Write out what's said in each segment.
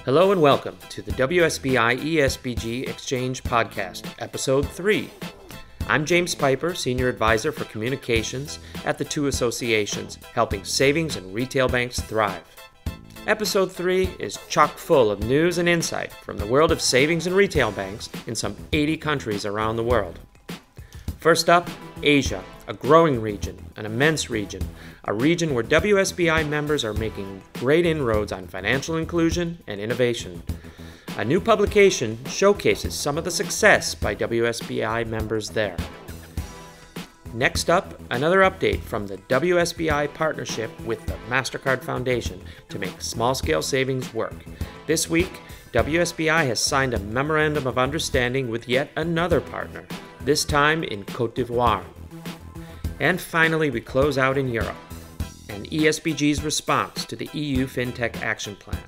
Hello and welcome to the WSBI-ESBG Exchange podcast, episode 3. I'm James Piper, Senior Advisor for Communications at the two associations, helping savings and retail banks thrive. Episode 3 is chock full of news and insight from the world of savings and retail banks in some 80 countries around the world. First up, Asia, a growing region, an immense region, a region where WSBI members are making great inroads on financial inclusion and innovation. A new publication showcases some of the success by WSBI members there. Next up, another update from the WSBI partnership with the MasterCard Foundation to make small-scale savings work. This week, WSBI has signed a memorandum of understanding with yet another partner, this time in Cote d'Ivoire. And finally, we close out in Europe, and ESBG's response to the EU FinTech Action Plan.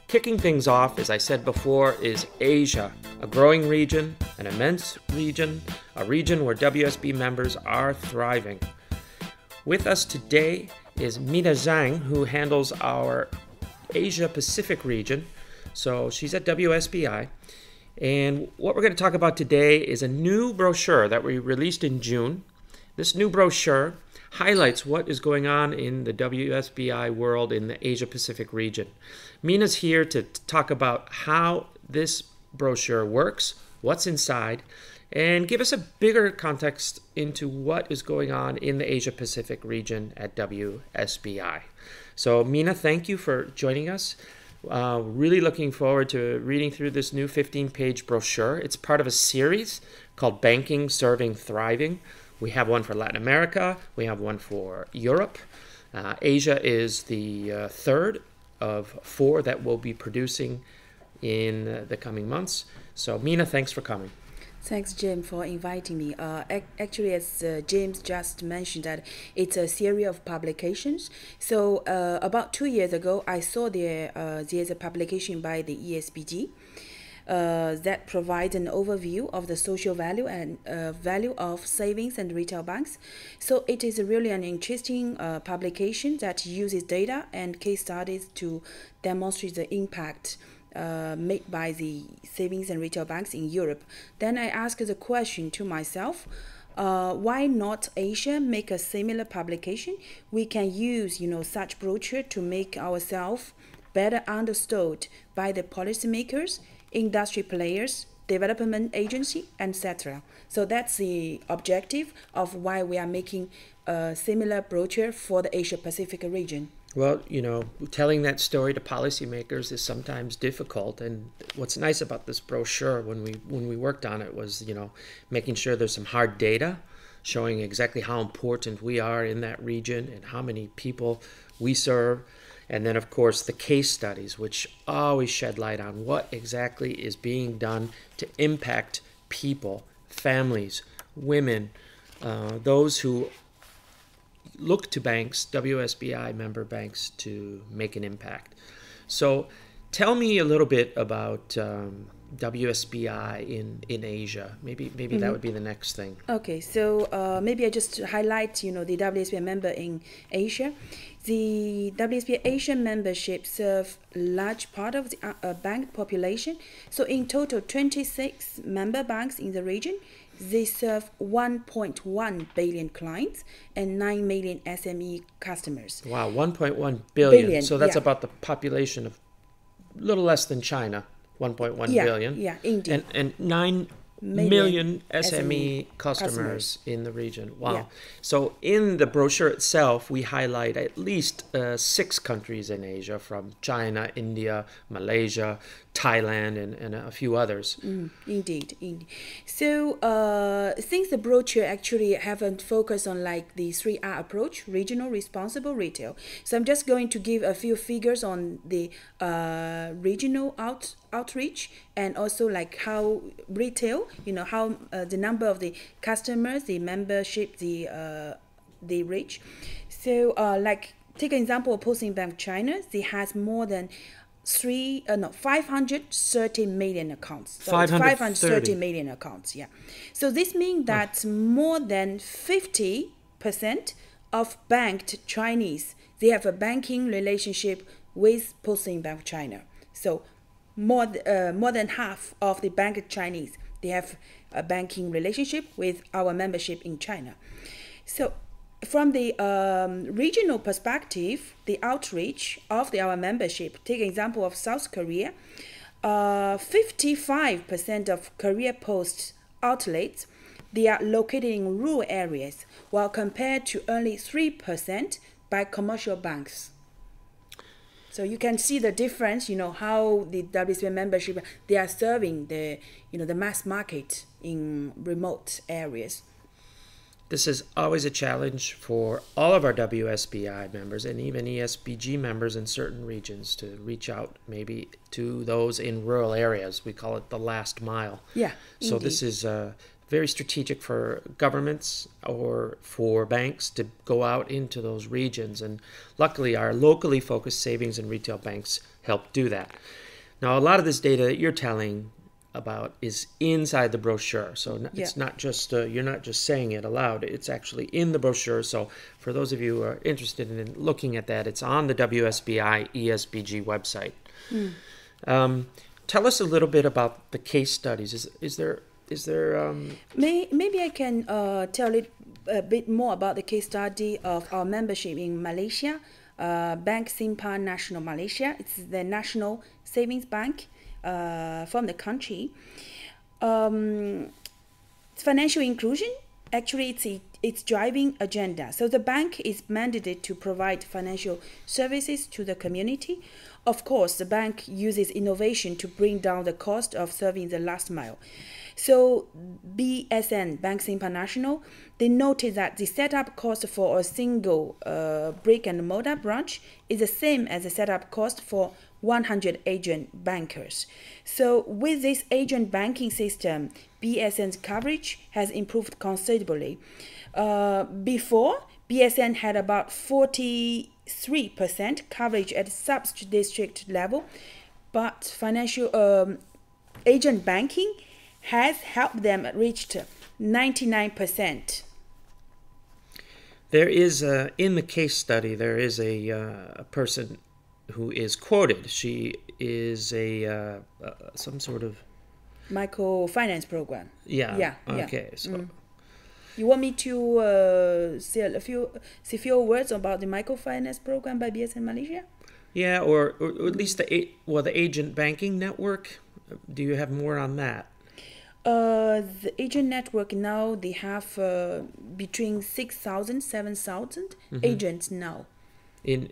Kicking things off, as I said before, is Asia, a growing region, an immense region, a region where WSB members are thriving. With us today is Mina Zhang, who handles our Asia Pacific region. So she's at WSBI. And what we're going to talk about today is a new brochure that we released in June. This new brochure highlights what is going on in the WSBI world in the Asia Pacific region. Mina's here to talk about how this brochure works, what's inside, and give us a bigger context into what is going on in the Asia Pacific region at WSBI. So Mina, thank you for joining us. Really looking forward to reading through this new 15-page brochure. It's part of a series called Banking, Serving, Thriving. We have one for Latin America. We have one for Europe. Asia is the third of 4 that we'll be producing in the coming months. So Mina, thanks for coming. Thanks, Jim, for inviting me. Actually, as James just mentioned, that it's a series of publications. So about 2 years ago, I saw there's a publication by the ESBG that provides an overview of the social value and value of savings and retail banks. So it is really an interesting publication that uses data and case studies to demonstrate the impact made by the savings and retail banks in Europe. Then I asked the question to myself, why not Asia make a similar publication? We can use, such brochure to make ourselves better understood by the policymakers, industry players, development agency, etc. So that's the objective of why we are making a similar brochure for the Asia Pacific region. Well, telling that story to policymakers is sometimes difficult. And what's nice about this brochure when we worked on it was, making sure there's some hard data showing exactly how important we are in that region and how many people we serve. And then, of course, the case studies, which always shed light on what exactly is being done to impact people, families, women, those who look to banks, WSBI member banks, to make an impact. So tell me a little bit about WSBI in Asia. Maybe that would be the next thing. Okay, so maybe I just highlight, the WSBI member in Asia. The WSBI Asian membership serve large part of the bank population. So in total, 26 member banks in the region. They serve 1.1 billion clients and 9 million SME customers. Wow, 1.1 billion. So that's about the population of a little less than China, 1.1 billion. Yeah, indeed. And 9 million SME customers in the region. Wow. Yeah. So in the brochure itself, we highlight at least 6 countries in Asia, from China, India, Malaysia, Thailand, and a few others. Indeed. So since the brochure actually haven't focused on like the 3R approach, regional, responsible, retail. So I'm just going to give a few figures on the regional outreach, and also like how retail, how the number of the customers, the membership, they reach. So like take an example of Posting Bank China. They has more than 530 million accounts. So 530 million accounts, yeah. So this means that more than 50% of banked Chinese, they have a banking relationship with Posting Bank China. So more than half of the banked Chinese, they have a banking relationship with our membership in China. So from the regional perspective, the outreach of our membership, take an example of South Korea, 55% of Korea Post outlets, they are located in rural areas, while compared to only 3% by commercial banks. So you can see the difference, how the WSBI membership, they are serving the mass market in remote areas. This is always a challenge for all of our WSBI members and even ESBG members in certain regions to reach out maybe to those in rural areas. We call it the last mile. Yeah, so indeed. This is very strategic for governments or for banks to go out into those regions. And luckily, our locally focused savings and retail banks help do that. Now, a lot of this data that you're telling about is inside the brochure. So it's not just, you're not just saying it aloud, it's actually in the brochure. So for those of you who are interested in looking at that, it's on the WSBI-ESBG website. Tell us a little bit about the case studies. Is there maybe I can tell it a bit more about the case study of our membership in Malaysia, Bank Simpan Nasional Malaysia. It's the national savings bank from the country. Financial inclusion, actually it's driving agenda. So the bank is mandated to provide financial services to the community. Of course, the bank uses innovation to bring down the cost of serving the last mile. So BSN, Bank Simpan Nasional, they noted that the setup cost for a single brick and mortar branch is the same as the setup cost for 100 agent bankers. So with this agent banking system, BSN's coverage has improved considerably. Before, BSN had about 43% coverage at sub-district level, but financial agent banking has helped them reach 99%. There is, in the case study, there is a person who is quoted. She is some sort of microfinance program. Yeah. Okay. So you want me to say a few words about the microfinance program by BSN Malaysia? Yeah, or at least the agent banking network. Do you have more on that? The agent network now, they have between 6,000, 7,000 agents now. In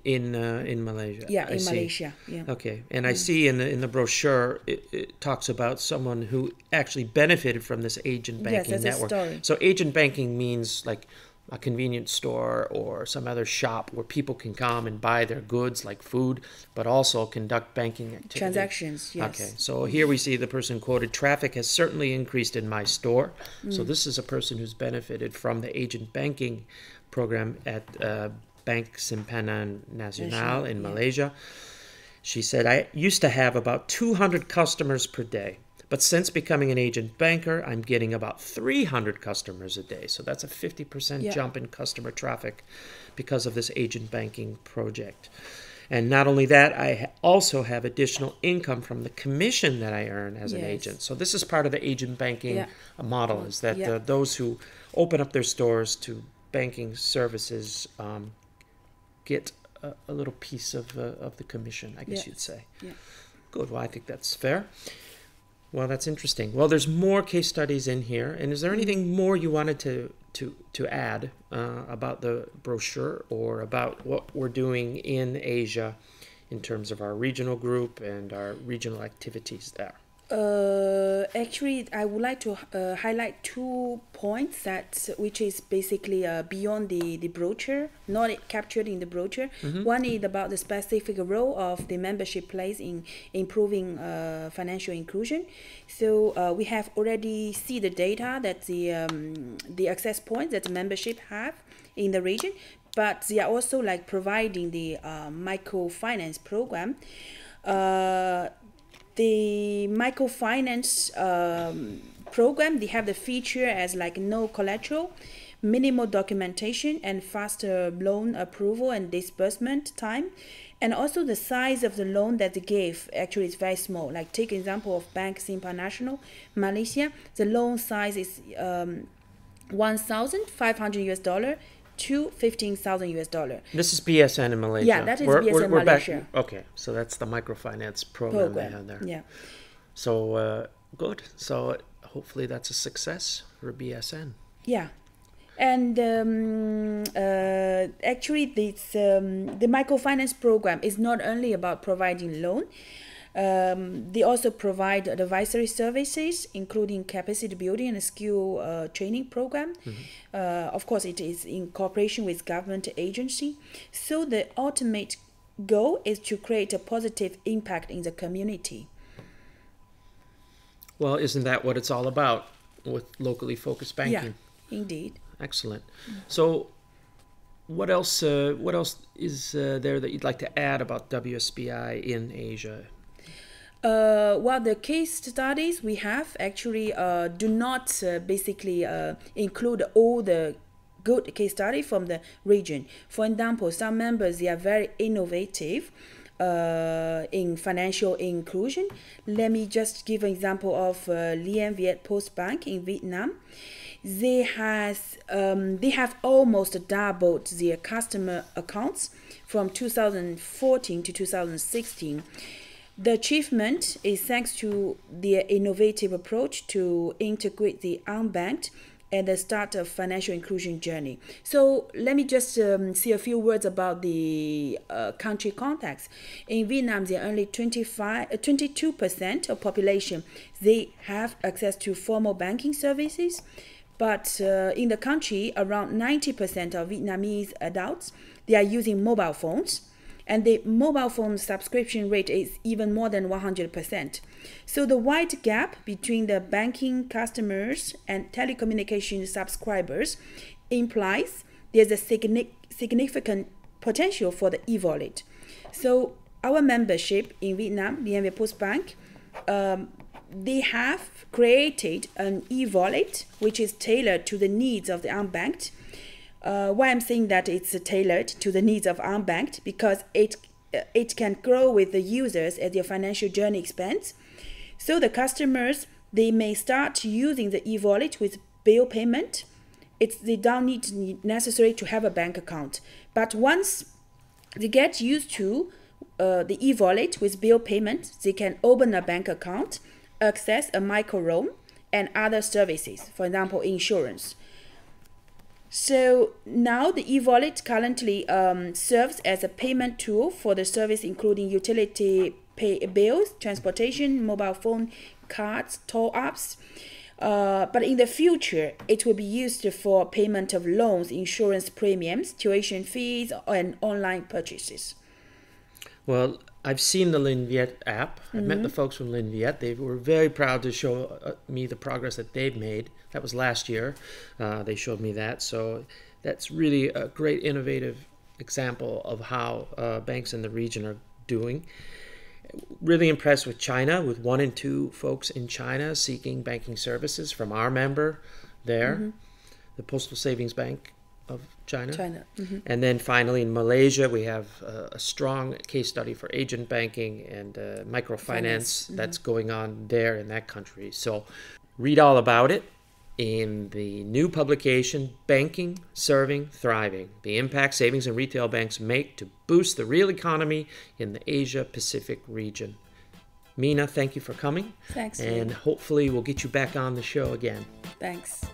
Malaysia. Yeah, in Malaysia. Yeah. Okay, and I see in the brochure it talks about someone who actually benefited from this agent banking network. A story. So agent banking means like a convenience store or some other shop where people can come and buy their goods like food, but also conduct banking activity. Transactions, yes. Okay, so here we see the person quoted, "Traffic has certainly increased in my store." So this is a person who's benefited from the agent banking program at Bank Simpan Nasional in Malaysia. She said, "I used to have about 200 customers per day. But since becoming an agent banker, I'm getting about 300 customers a day." So that's a 50% jump in customer traffic because of this agent banking project. And not only that, I also have additional income from the commission that I earn as an agent. So this is part of the agent banking model, is that those who open up their stores to banking services get a little piece of the commission, I guess you'd say. Yeah. Good. Well, I think that's fair. Well, that's interesting. Well, there's more case studies in here. And is there anything more you wanted to add about the brochure or about what we're doing in Asia in terms of our regional group and our regional activities there? Actually, I would like to highlight 2 points which is basically beyond the brochure, not captured in the brochure. One is about the specific role of the membership plays in improving financial inclusion. So we have already see the data that the access points that the membership have in the region, but they are also like providing the microfinance program. The microfinance program, they have the feature as like no collateral, minimal documentation, and faster loan approval and disbursement time. And also the size of the loan that they gave actually is very small. Like take example of Bank Simpan National, Malaysia. The loan size is $1,500 to $15,000. This is BSN in Malaysia. Yeah, that is BSN Malaysia. Okay, so that's the microfinance program they have there. Yeah. So good. So hopefully that's a success for BSN. Yeah. And actually, this the microfinance program is not only about providing loan. They also provide advisory services, including capacity building and skill training program. Of course, it is in cooperation with government agency. So the ultimate goal is to create a positive impact in the community. Well, isn't that what it's all about with locally focused banking? Yeah, indeed. Excellent. So what else is there that you'd like to add about WSBI in Asia? Well, the case studies we have actually do not basically include all the good case study from the region. For example, some members, they are very innovative in financial inclusion. Let me just give an example of Lien Viet Post Bank in Vietnam. They have almost doubled their customer accounts from 2014 to 2016. The achievement is thanks to their innovative approach to integrate the unbanked at the start of financial inclusion journey. So let me just say a few words about the country context. In Vietnam, there are only 22% of population. They have access to formal banking services. But in the country, around 90% of Vietnamese adults, they are using mobile phones. And the mobile phone subscription rate is even more than 100%. So the wide gap between the banking customers and telecommunication subscribers implies there's a significant potential for the e-wallet. So our membership in Vietnam, Dien Bien Post Bank, they have created an e-wallet which is tailored to the needs of the unbanked. Why I'm saying that it's tailored to the needs of unbanked, because it can grow with the users as their financial journey expands. So the customers, they may start using the e-wallet with bill payment. They don't need necessary to have a bank account. But once they get used to the e-wallet with bill payment, they can open a bank account, access a microloan and other services, for example, insurance. So now the e-wallet currently serves as a payment tool for the service, including utility pay bills, transportation, mobile phone, cards, toll-ups. But in the future, it will be used for payment of loans, insurance premiums, tuition fees, and online purchases. Well, I've seen the Lin Viet app. I've met the folks from Lin Viet. They were very proud to show me the progress that they've made. That was last year. They showed me that. So that's really a great innovative example of how banks in the region are doing. Really impressed with China, with 1 in 2 folks in China seeking banking services from our member there, the Postal Savings Bank of China. And then finally in Malaysia, we have a strong case study for agent banking and microfinance that's going on there in that country. So read all about it in the new publication, Banking, Serving, Thriving, the impact savings and retail banks make to boost the real economy in the Asia-Pacific region. Mina, thank you for coming. Thanks. And hopefully we'll get you back on the show again. Thanks.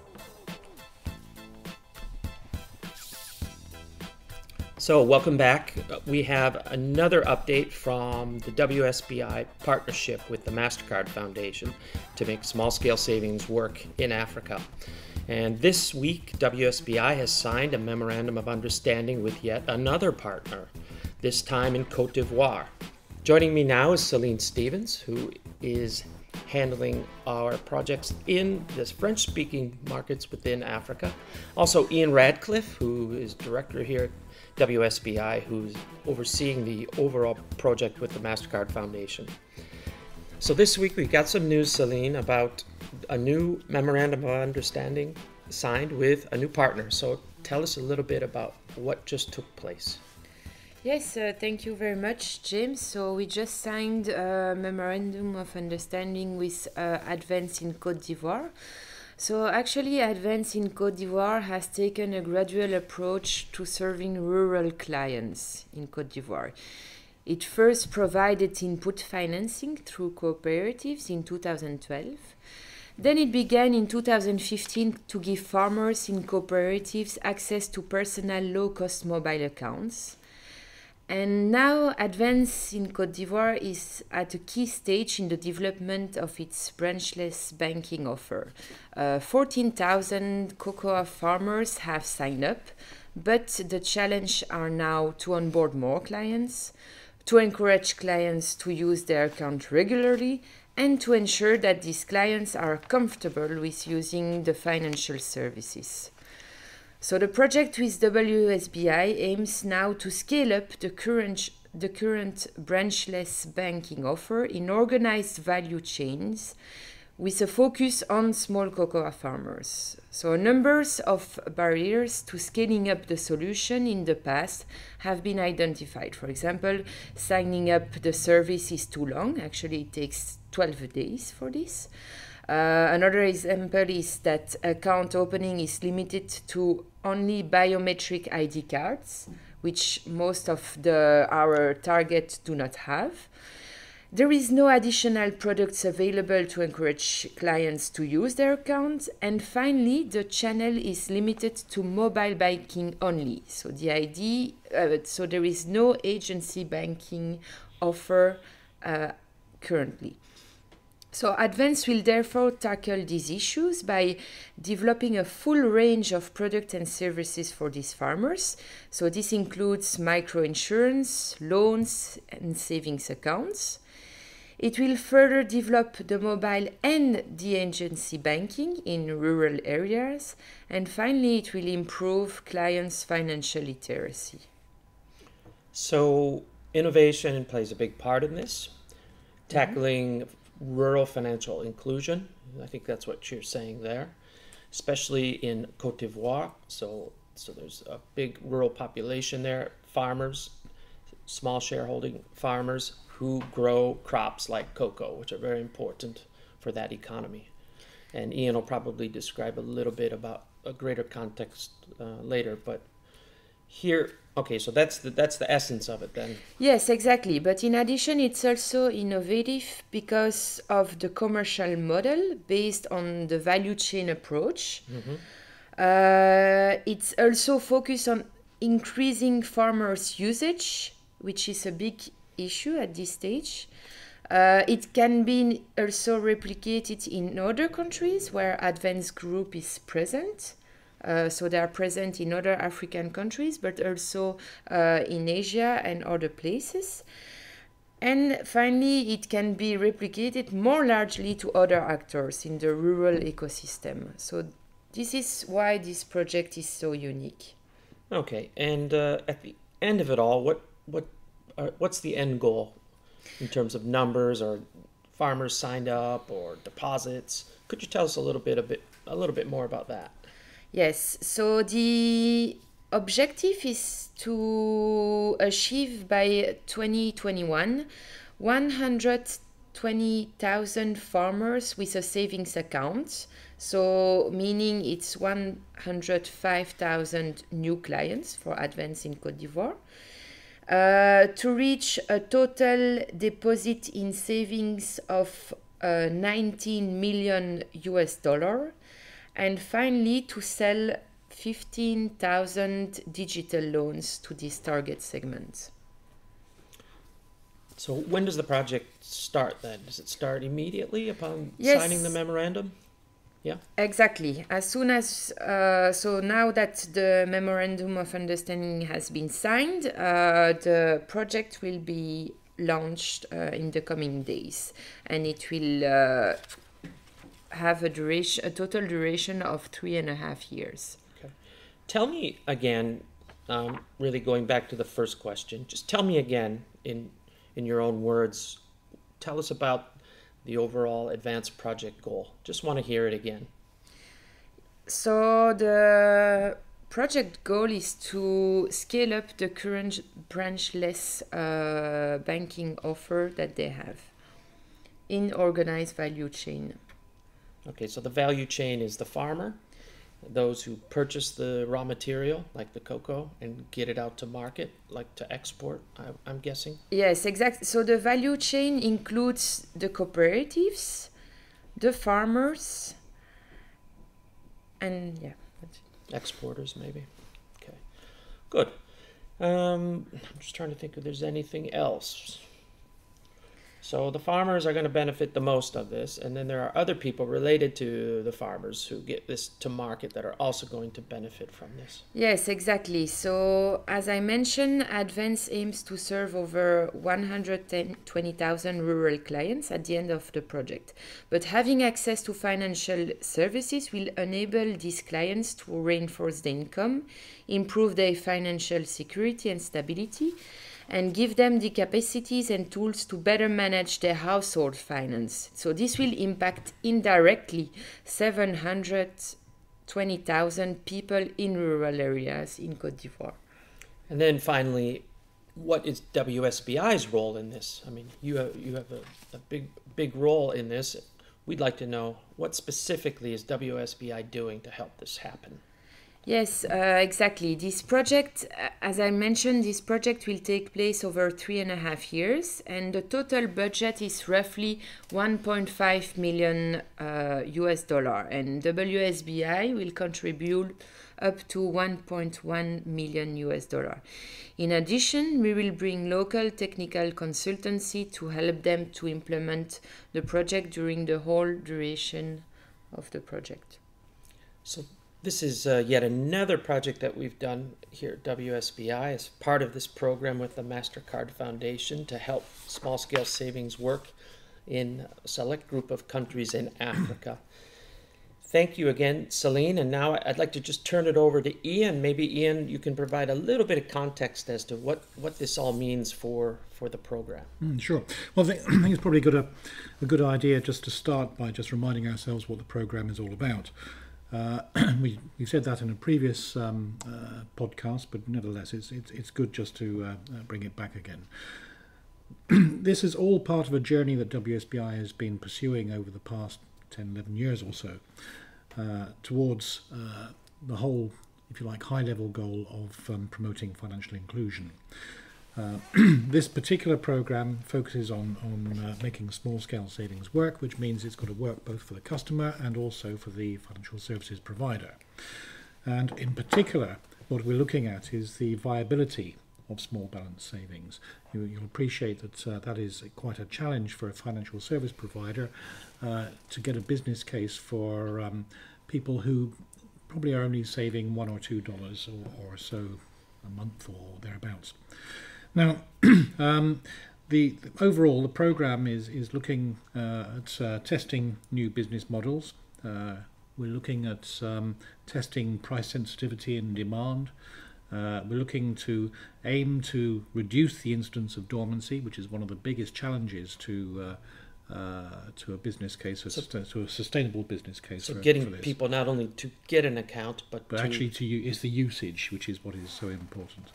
So welcome back. We have another update from the WSBI partnership with the MasterCard Foundation to make small-scale savings work in Africa. And this week, WSBI has signed a memorandum of understanding with yet another partner, this time in Cote d'Ivoire. Joining me now is Celine Stevens, who is handling our projects in the French-speaking markets within Africa. Also, Ian Radcliffe, who is director here at WSBI, who's overseeing the overall project with the MasterCard Foundation. So this week we've got some news, Celine, about a new memorandum of understanding signed with a new partner. So tell us a little bit about what just took place. Yes, thank you very much, James. So we just signed a memorandum of understanding with Advance in Cote d'Ivoire. So actually, Advance in Cote d'Ivoire has taken a gradual approach to serving rural clients in Cote d'Ivoire. It first provided input financing through cooperatives in 2012. Then it began in 2015 to give farmers in cooperatives access to personal low-cost mobile accounts. And now Advance in Cote d'Ivoire is at a key stage in the development of its branchless banking offer. 14,000 cocoa farmers have signed up, but the challenge are now to onboard more clients, to encourage clients to use their account regularly, and to ensure that these clients are comfortable with using the financial services. So the project with WSBI aims now to scale up the current branchless banking offer in organized value chains with a focus on small cocoa farmers. So numbers of barriers to scaling up the solution in the past have been identified. For example, signing up the service is too long. Actually, it takes 12 days for this. Another example is that account opening is limited to only biometric ID cards, which most of our target do not have. There is no additional products available to encourage clients to use their accounts. And finally, the channel is limited to mobile banking only. So so there is no agency banking offer currently. So Advance will therefore tackle these issues by developing a full range of products and services for these farmers. So this includes microinsurance, loans, and savings accounts. It will further develop the mobile and the agency banking in rural areas. And finally, it will improve clients' financial literacy. So innovation plays a big part in this, tackling rural financial inclusion. I think that's what you're saying there, especially in Cote d'Ivoire. So there's a big rural population there, farmers, small shareholding farmers who grow crops like cocoa, which are very important for that economy. And Ian will probably describe a little bit about a greater context later, but here, okay, so that's the essence of it then. Yes, exactly. But in addition, it's also innovative because of the commercial model based on the value chain approach. It's also focused on increasing farmers' usage, which is a big issue at this stage. It can be also replicated in other countries where Advance Group is present. So they are present in other African countries, but also in Asia and other places. And finally, it can be replicated more largely to other actors in the rural ecosystem. So this is why this project is so unique. Okay, and at the end of it all, what's the end goal in terms of numbers or farmers signed up or deposits? Could you tell us a little bit more about that? Yes, so the objective is to achieve by 2021 120,000 farmers with a savings account. So meaning it's 105,000 new clients for Advance in Cote d'Ivoire. To reach a total deposit in savings of $19 million. And finally, to sell 15,000 digital loans to this target segment. So when does the project start then? Does it start immediately upon signing the memorandum? Yeah. Exactly. As soon as, so now that the memorandum of understanding has been signed, the project will be launched in the coming days. And it will have a total duration of 3.5 years. Okay. Tell me again, really going back to the first question, just tell me again in your own words, tell us about the overall advanced project goal. Just want to hear it again. So the project goal is to scale up the current branchless banking offer that they have in organized value chain. Okay, so the value chain is the farmer, those who purchase the raw material, like the cocoa, and get it out to market, like to export, I'm guessing? Yes, exactly. So the value chain includes the cooperatives, the farmers, and yeah, that's it. Exporters, maybe. Okay, good. I'm just trying to think if there's anything else. So the farmers are going to benefit the most of this, and then there are other people related to the farmers who get this to market that are also going to benefit from this. Yes, exactly. So as I mentioned, Advance aims to serve over 120,000 rural clients at the end of the project. But having access to financial services will enable these clients to reinforce their income, improve their financial security and stability, and give them the capacities and tools to better manage their household finance. So this will impact indirectly 720,000 people in rural areas in Cote d'Ivoire. And then finally, what is WSBI's role in this? I mean, you have a big role in this. We'd like to know, what specifically is WSBI doing to help this happen? Yes, exactly. This project, as I mentioned, this project will take place over 3.5 years, and the total budget is roughly 1.5 million US dollar, and WSBI will contribute up to 1.1 million US dollar. In addition, we will bring local technical consultancy to help them to implement the project during the whole duration of the project. So this is yet another project that we've done here at WSBI as part of this program with the MasterCard Foundation to help small-scale savings work in a select group of countries in Africa. Thank you again, Celine. And now I'd like to just turn it over to Ian. Maybe, Ian, you can provide a little bit of context as to what this all means for the program. Sure. Well, I think it's probably a good idea just to start by just reminding ourselves what the program is all about. We said that in a previous podcast, but nevertheless, it's good just to bring it back again. This is all part of a journey that WSBI has been pursuing over the past 10, 11 years or so, towards the whole, if you like, high-level goal of promoting financial inclusion. This particular program focuses on making small-scale savings work, which means it's got to work both for the customer and also for the financial services provider. And in particular, what we're looking at is the viability of small balance savings. You'll appreciate that that is quite a challenge for a financial service provider to get a business case for people who probably are only saving $1 or $2 or so a month or thereabouts. Now, the overall, the program is looking at testing new business models. We're looking at testing price sensitivity and demand. We're looking to aim to reduce the incidence of dormancy, which is one of the biggest challenges to a business case, to a sustainable business case. So getting people not only to get an account, but actually is the usage, which is what is so important.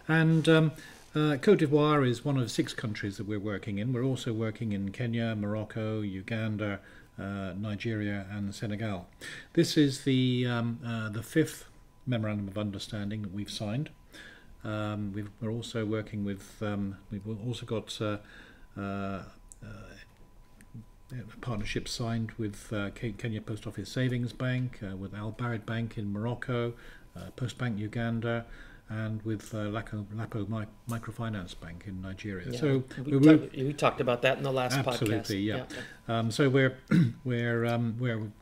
And Cote d'Ivoire is one of 6 countries that we're working in. We're also working in Kenya, Morocco, Uganda, Nigeria, and Senegal. This is the 5th memorandum of understanding that we've signed. We're also working with. We've also got partnerships signed with Kenya Post Office Savings Bank, with Al Barid Bank in Morocco, Postbank Uganda, and with Lapo Microfinance Bank in Nigeria. Yeah. So we talked about that in the last absolutely, podcast. Yeah. So we're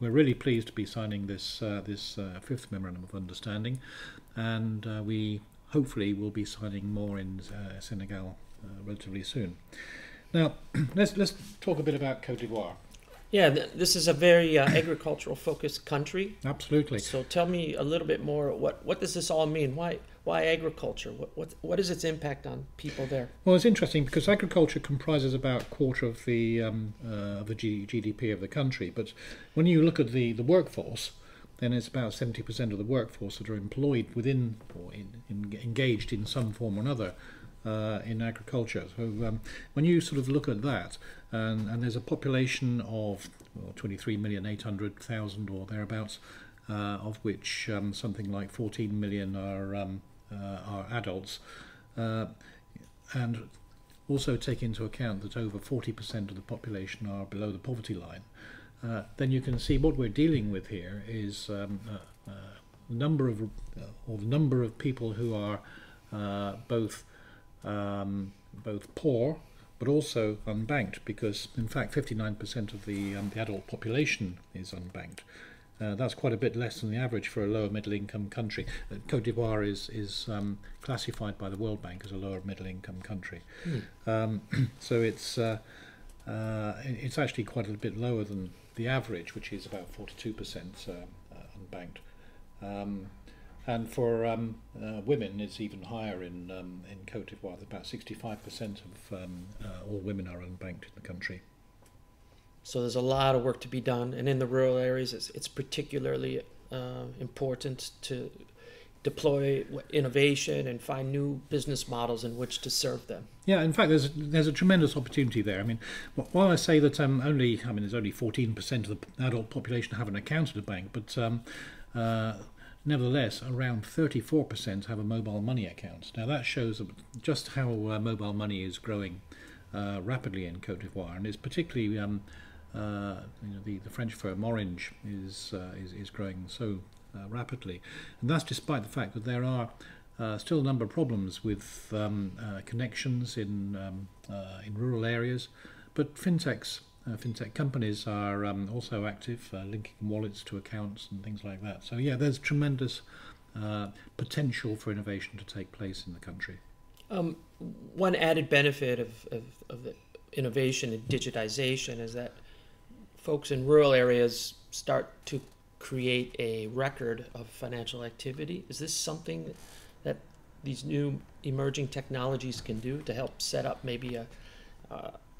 really pleased to be signing this 5th memorandum of understanding, and we hopefully will be signing more in Senegal relatively soon. Now let's talk a bit about Cote d'Ivoire. Yeah, this is a very agricultural focused country. Absolutely. So tell me a little bit more. What does this all mean? Why agriculture? What is its impact on people there? Well, it's interesting because agriculture comprises about a quarter of the GDP of the country. But when you look at the workforce, then it's about 70% of the workforce that are employed within or engaged in some form or another in agriculture. So when you sort of look at that, and there's a population of 23,800,000 or thereabouts, of which something like 14 million are adults, and also take into account that over 40% of the population are below the poverty line, then you can see what we're dealing with here is the number of people who are both poor but also unbanked, because in fact 59% of the adult population is unbanked. That's quite a bit less than the average for a lower middle income country. Cote d'Ivoire is classified by the World Bank as a lower middle income country. So it's actually quite a bit lower than the average, which is about 42% unbanked. And for women, it's even higher in Cote d'Ivoire. About 65% of all women are unbanked in the country. So there's a lot of work to be done, and in the rural areas, it's particularly important to deploy innovation and find new business models in which to serve them. Yeah, in fact, there's a tremendous opportunity there. I mean, while I say that there's only 14% of the adult population have an account at a bank, but nevertheless, around 34% have a mobile money account. Now that shows just how mobile money is growing rapidly in Cote d'Ivoire, and it's particularly the French firm Orange is growing so rapidly, and that's despite the fact that there are still a number of problems with connections in rural areas. But fintech companies are also active, linking wallets to accounts and things like that. So yeah, there's tremendous potential for innovation to take place in the country. One added benefit of the innovation and digitization is that folks in rural areas start to create a record of financial activity. Is this something that these new emerging technologies can do to help set up maybe a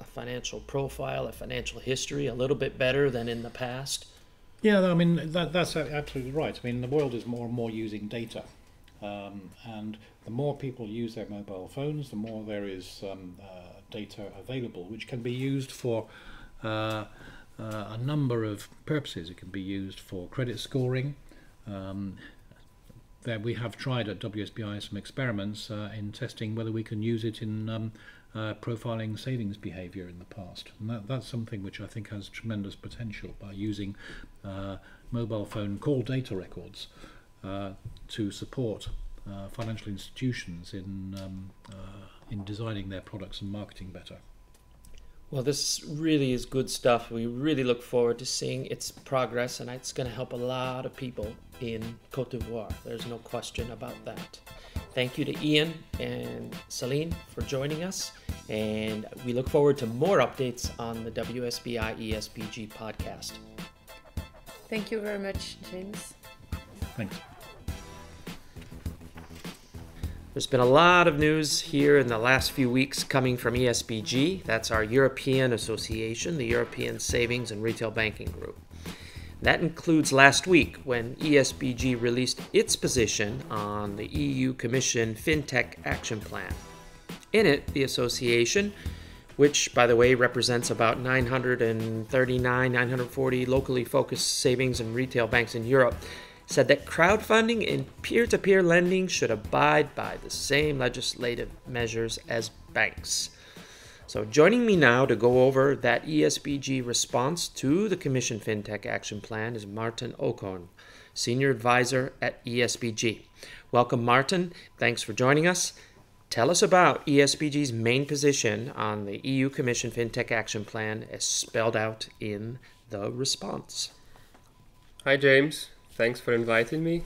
financial profile, a financial history a little bit better than in the past? Yeah, I mean, that's absolutely right. I mean, the world is more and more using data. And the more people use their mobile phones, the more there is data available, which can be used for a number of purposes. It can be used for credit scoring. That we have tried at WSBI some experiments in testing whether we can use it in profiling savings behaviour in the past. And that's something which I think has tremendous potential by using mobile phone call data records to support financial institutions in designing their products and marketing better. Well, this really is good stuff. We really look forward to seeing its progress, and it's going to help a lot of people in Cote d'Ivoire. There's no question about that. Thank you to Ian and Celine for joining us, and we look forward to more updates on the WSBI-ESBG podcast. Thank you very much, James. Thanks. There's been a lot of news here in the last few weeks coming from ESBG. That's our European association, the European Savings and Retail Banking Group. That includes last week when ESBG released its position on the EU Commission FinTech Action Plan. In it, the association, which, by the way, represents about 940 locally focused savings and retail banks in Europe, said that crowdfunding and peer-to-peer lending should abide by the same legislative measures as banks. So joining me now to go over that ESBG response to the Commission FinTech Action Plan is Martin Okorn, Senior Advisor at ESBG. Welcome, Martin. Thanks for joining us. Tell us about ESBG's main position on the EU Commission FinTech Action Plan as spelled out in the response. Hi, James. Thanks for inviting me.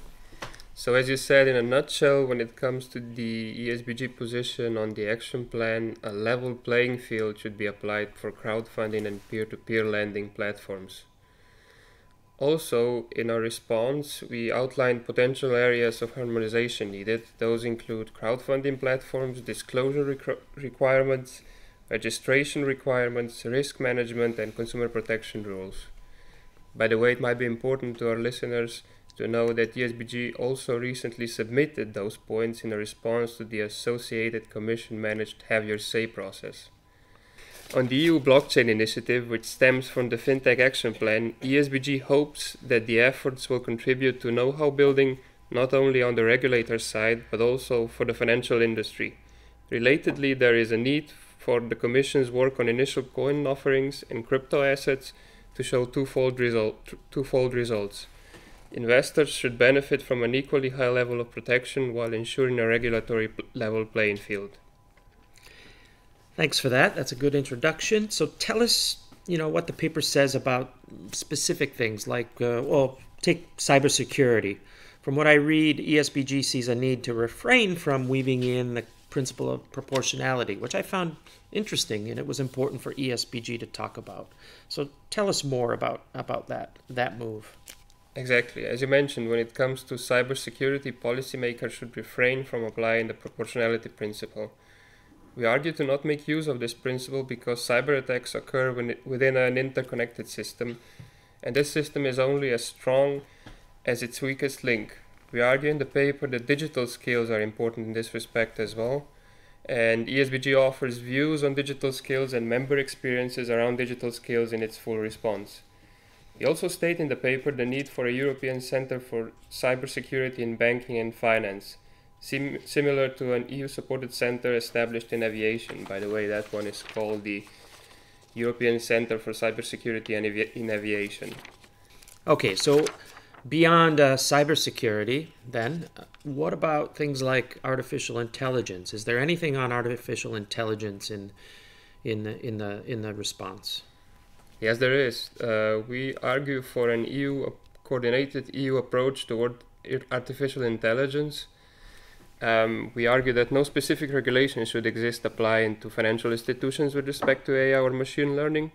So as you said, in a nutshell, when it comes to the ESBG position on the action plan, a level playing field should be applied for crowdfunding and peer-to-peer lending platforms. Also, in our response, we outlined potential areas of harmonization needed. Those include crowdfunding platforms, disclosure requirements, registration requirements, risk management, and consumer protection rules. By the way, it might be important to our listeners, to know that ESBG also recently submitted those points in a response to the Associated Commission-managed Have Your Say process. On the EU blockchain initiative, which stems from the FinTech Action Plan, ESBG hopes that the efforts will contribute to know-how building not only on the regulator side, but also for the financial industry. Relatedly, there is a need for the Commission's work on initial coin offerings and crypto assets to show twofold results. Investors should benefit from an equally high level of protection while ensuring a regulatory level playing field. Thanks for that. That's a good introduction. So tell us, what the paper says about specific things like, take cybersecurity. From what I read, ESBG sees a need to refrain from weaving in the principle of proportionality, which I found interesting, and it was important for ESBG to talk about. So tell us more about that move. Exactly. As you mentioned, when it comes to cybersecurity, policymakers should refrain from applying the proportionality principle. We argue to not make use of this principle because cyber attacks occur within an interconnected system, and this system is only as strong as its weakest link. We argue in the paper that digital skills are important in this respect as well, and ESBG offers views on digital skills and member experiences around digital skills in its full response. We also state in the paper the need for a European Centre for Cybersecurity in Banking and Finance, similar to an EU-supported centre established in aviation. By the way, that one is called the European Centre for Cybersecurity in Aviation. Okay, so beyond cybersecurity, then, what about things like artificial intelligence? Is there anything on artificial intelligence in the response? Yes, there is. We argue for an coordinated EU approach toward artificial intelligence. We argue that no specific regulation should applying to financial institutions with respect to AI or machine learning.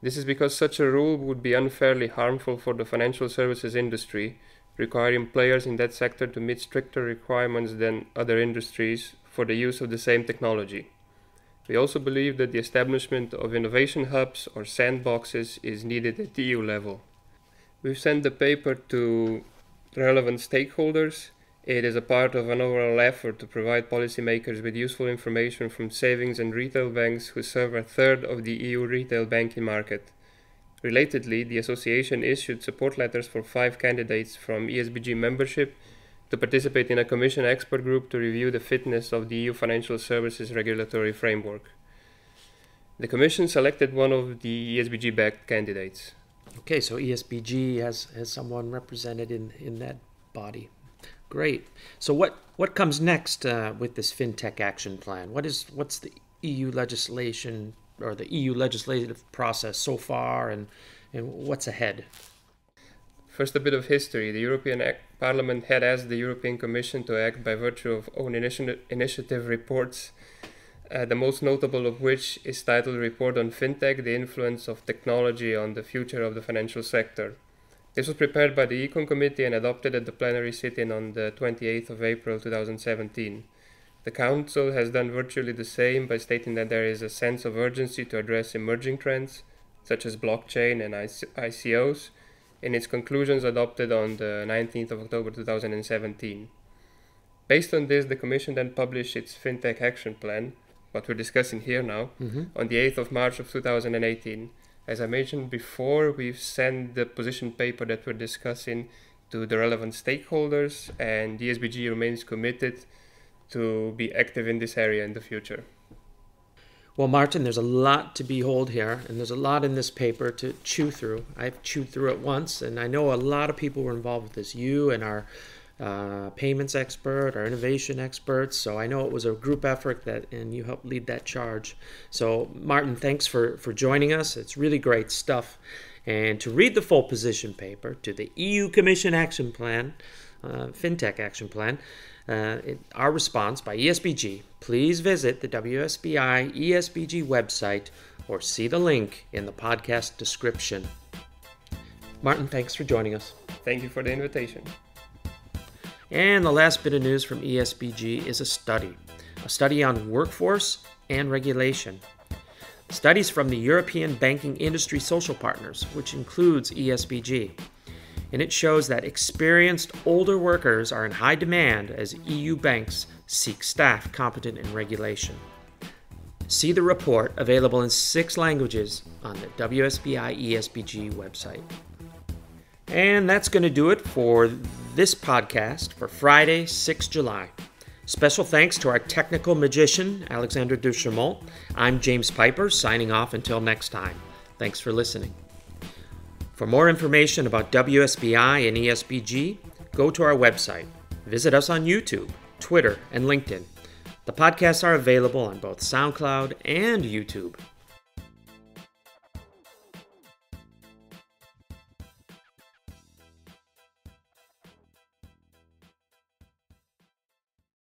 This is because such a rule would be unfairly harmful for the financial services industry, requiring players in that sector to meet stricter requirements than other industries for the use of the same technology. We also believe that the establishment of innovation hubs or sandboxes is needed at the EU level. We've sent the paper to relevant stakeholders. It is a part of an overall effort to provide policymakers with useful information from savings and retail banks who serve a third of the EU retail banking market. Relatedly, the association issued support letters for 5 candidates from ESBG membership to participate in a Commission expert group to review the fitness of the EU financial services regulatory framework. The Commission selected one of the ESBG-backed candidates. Okay, so ESBG has someone represented in that body. Great. So what comes next with this FinTech Action Plan? What's the EU legislation or the EU legislative process so far, and what's ahead? First, a bit of history. The European Parliament had asked the European Commission to act by virtue of own initiative reports, the most notable of which is titled Report on FinTech, the Influence of Technology on the Future of the Financial Sector. This was prepared by the Econ Committee and adopted at the plenary sitting on the 28th of April 2017. The Council has done virtually the same by stating that there is a sense of urgency to address emerging trends, such as blockchain and ICOs, in its conclusions adopted on the 19th of October 2017. Based on this, the Commission then published its FinTech Action Plan, what we're discussing here now, on the 8th of March of 2018. As I mentioned before, we've sent the position paper that we're discussing to the relevant stakeholders, and ESBG remains committed to be active in this area in the future. Well, Martin, there's a lot to behold here, and there's a lot in this paper to chew through. I've chewed through it once, and I know a lot of people were involved with this. You and our payments expert, our innovation experts. So I know it was a group effort and you helped lead that charge. So Martin, thanks for joining us. It's really great stuff. And to read the full position paper to the EU Commission Action Plan, FinTech Action Plan, our response by ESBG, please visit the WSBI-ESBG website or see the link in the podcast description. Martin, thanks for joining us. Thank you for the invitation. And the last bit of news from ESBG is a study on workforce and regulation. Studies from the European Banking Industry Social Partners, which includes ESBG. and it shows that experienced older workers are in high demand as EU banks seek staff competent in regulation. See the report, available in 6 languages, on the WSBI-ESBG website. And that's going to do it for this podcast for Friday, 6 July. Special thanks to our technical magician, Alexander Duchamont. I'm James Piper, signing off until next time. Thanks for listening. For more information about WSBI and ESBG, go to our website. Visit us on YouTube, Twitter, and LinkedIn. The podcasts are available on both SoundCloud and YouTube.